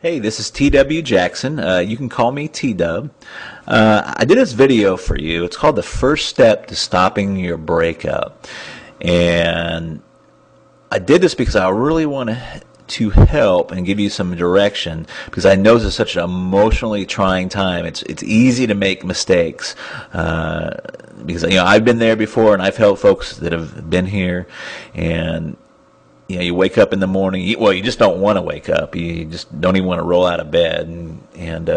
Hey, this is TW Jackson. You can call me T-Dub. I did this video for you. It's called The First Step to Stopping Your Breakup. And I did this because I really want to help and give you some direction, because I know this is such an emotionally trying time. It's easy to make mistakes, because I've been there before, and I've helped folks that have been here. And you wake up in the morning. You just don't want to wake up. You just don't even want to roll out of bed, and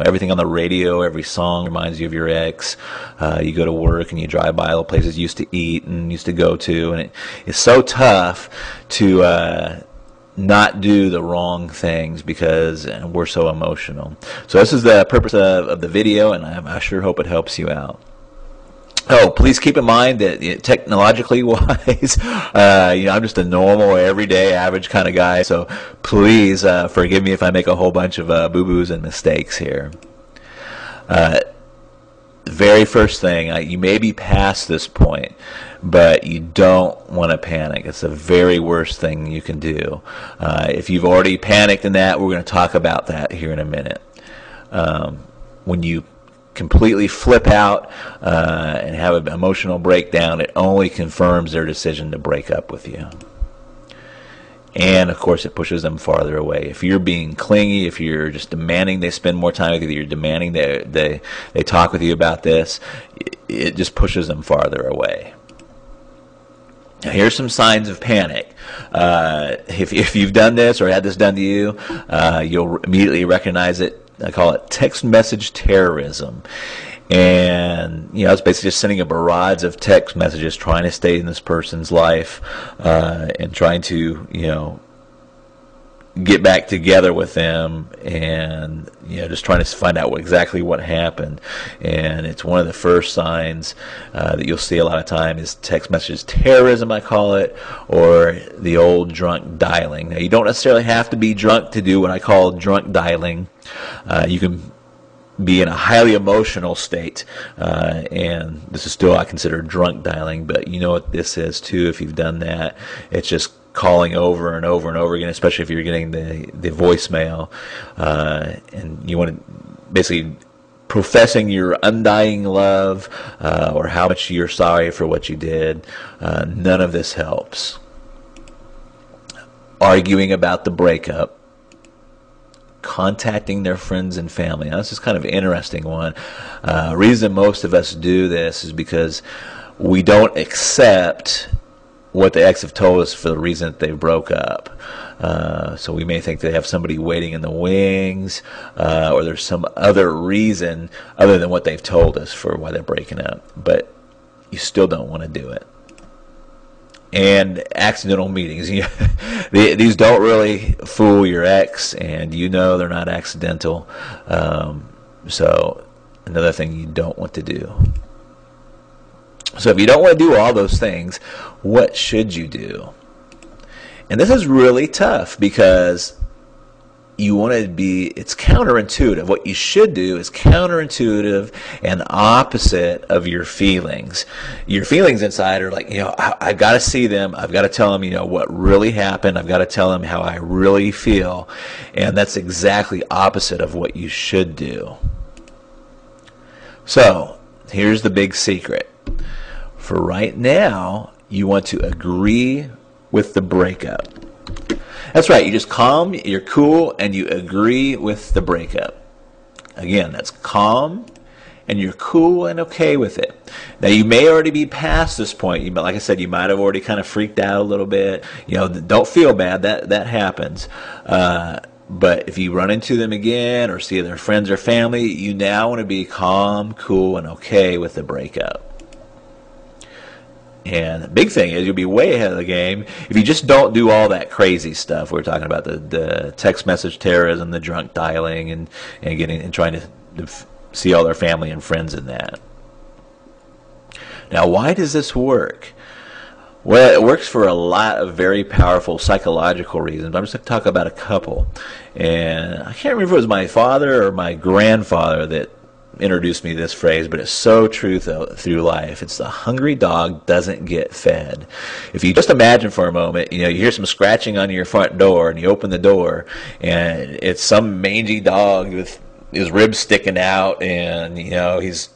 everything on the radio, every song reminds you of your ex. You go to work and you drive by all the places you used to eat and used to go to, and it's so tough to not do the wrong things because we're so emotional. So this is the purpose of the video, and I sure hope it helps you out. Oh, please keep in mind that technologically wise, I'm just a normal, everyday, average kind of guy. So please forgive me if I make a whole bunch of boo-boos and mistakes here. Very first thing, you may be past this point, but you don't want to panic. It's the very worst thing you can do. If you've already panicked in that, we're going to talk about that here in a minute. When you completely flip out and have an emotional breakdown, it only confirms their decision to break up with you. And, of course, it pushes them farther away. If you're being clingy, if you're just demanding they spend more time with you, you're demanding they talk with you about this, it just pushes them farther away. Now, here's some signs of panic. If you've done this or had this done to you, you'll immediately recognize it. I call it text message terrorism. And, it's basically just sending a barrage of text messages trying to stay in this person's life and trying to, get back together with them, and, just trying to find out exactly what happened. And it's one of the first signs that you'll see a lot of time is text message terrorism, I call it, or the old drunk dialing. Now, you don't necessarily have to be drunk to do what I call drunk dialing. You can be in a highly emotional state, and this is still, I consider, drunk dialing, but you know what this is too if you've done that. It's just calling over and over and over again, especially if you're getting the voicemail, and you want to basically professing your undying love, or how much you're sorry for what you did. None of this helps. Arguing about the breakup, contacting their friends and family. Now, this is kind of an interesting one. Reason most of us do this is because we don't accept what the ex have told us for the reason that they broke up. So we may think they have somebody waiting in the wings, or there's some other reason other than what they've told us for why they're breaking up. But you still don't want to do it. And accidental meetings. These don't really fool your ex, and they're not accidental. So another thing you don't want to do. So if you don't want to do all those things, what should you do? And this is really tough because you want to it's counterintuitive. What you should do is counterintuitive and opposite of your feelings. Your feelings inside are like, I've got to see them. I've got to tell them, what really happened. I've got to tell them how I really feel. And that's exactly opposite of what you should do. So here's the big secret. For right now, you want to agree with the breakup. That's right, you just calm, you're cool, and you agree with the breakup. Again, that's calm, and you're cool and okay with it. Now, you may already be past this point. Like I said, you might have already kind of freaked out a little bit. Don't feel bad, that happens. But if you run into them again or see their friends or family, you now want to be calm, cool, and okay with the breakup. And the big thing is you'll be way ahead of the game if you just don't do all that crazy stuff. We're talking about the text message terrorism, the drunk dialing, and trying to see all their family and friends in that. Now, why does this work? Well, it works for a lot of very powerful psychological reasons. I'm just going to talk about a couple. And I can't remember if it was my father or my grandfather that introduced me to this phrase, but it's so true through life. It's the hungry dog doesn't get fed. If you just imagine for a moment, you hear some scratching on your front door, and you open the door, and it's some mangy dog with his ribs sticking out, and he's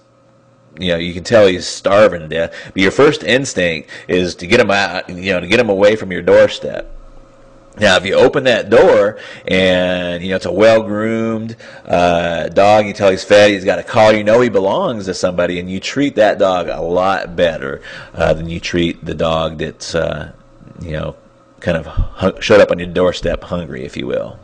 you can tell he's starving to death. But your first instinct is to get him out, to get him away from your doorstep. Now, if you open that door and, it's a well-groomed dog, you tell he's fed, he's got a collar, he belongs to somebody, and you treat that dog a lot better than you treat the dog that's, kind of showed up on your doorstep hungry, if you will.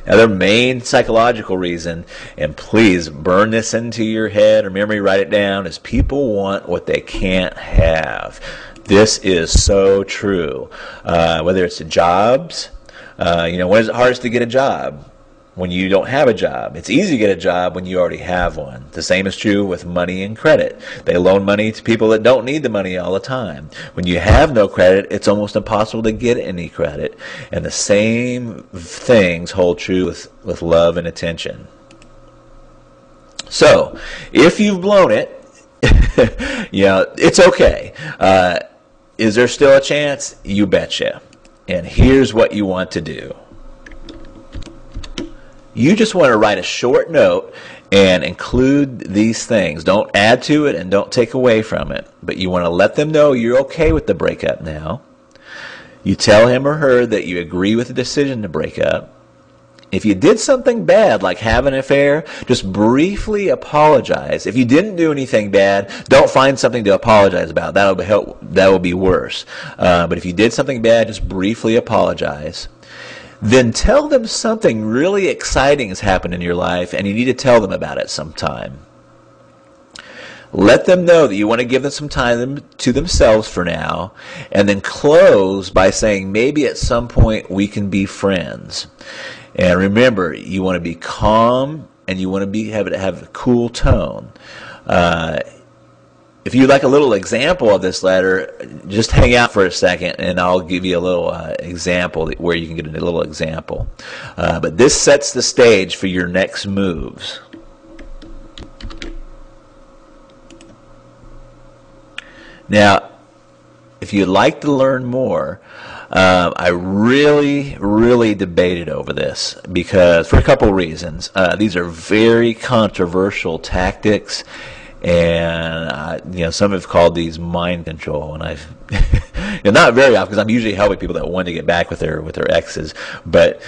Now, their main psychological reason, and please burn this into your head or memory, write it down, is people want what they can't have. This is so true. Whether it's jobs, when is it hardest to get a job? When you don't have a job. It's easy to get a job when you already have one. The same is true with money and credit. They loan money to people that don't need the money all the time. When you have no credit, it's almost impossible to get any credit. And the same things hold true with love and attention. So, if you've blown it, it's okay. Is there still a chance? You betcha. And here's what you want to do. You just want to write a short note and include these things. Don't add to it and don't take away from it. But you want to let them know you're okay with the breakup now. You tell him or her that you agree with the decision to break up. If you did something bad, like have an affair, just briefly apologize. If you didn't do anything bad, don't find something to apologize about. That'll be worse. But if you did something bad, just briefly apologize. Then tell them something really exciting has happened in your life, and you need to tell them about it sometime. Let them know that you want to give them some time to themselves for now, and then close by saying, maybe at some point we can be friends. And remember, you want to be calm, and you want to have a cool tone. If you'd like a little example of this letter, just hang out for a second, and I'll give you a little example where you can get a little example. But this sets the stage for your next moves. Now, if you'd like to learn more, I really debated over this because for a couple of reasons. These are very controversial tactics. And some have called these mind control, and I've not very often because I'm usually helping people that want to get back with their exes, but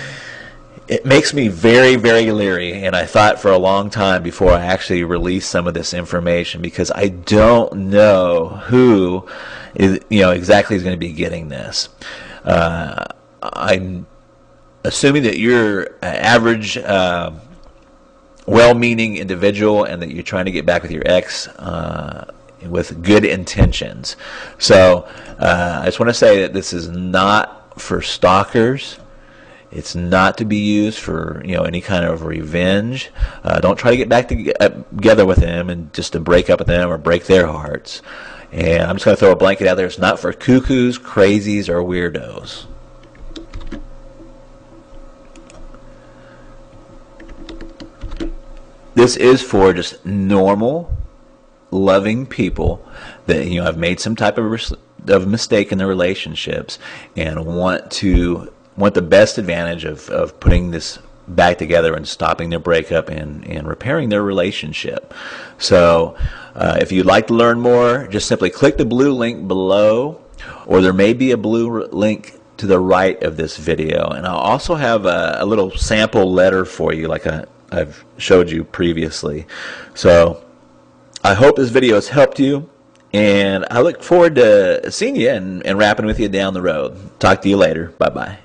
it makes me very leery. And I thought for a long time before I actually released some of this information because I don't know who is exactly is going to be getting this. I'm assuming that you're an average. Well-meaning individual and that you're trying to get back with your ex with good intentions. So I just want to say that this is not for stalkers. It's not to be used for any kind of revenge. Don't try to get back together with them and just to break up with them or break their hearts. And I'm just going to throw a blanket out there. It's not for cuckoos, crazies, or weirdos. This is for just normal, loving people that have made some type of mistake in their relationships and want the best advantage of putting this back together and stopping their breakup and repairing their relationship. So if you'd like to learn more, just simply click the blue link below, or there may be a blue link to the right of this video. And I'll also have a little sample letter for you like I've showed you previously. So I hope this video has helped you, and I look forward to seeing you and rapping with you down the road. Talk to you later. Bye-bye.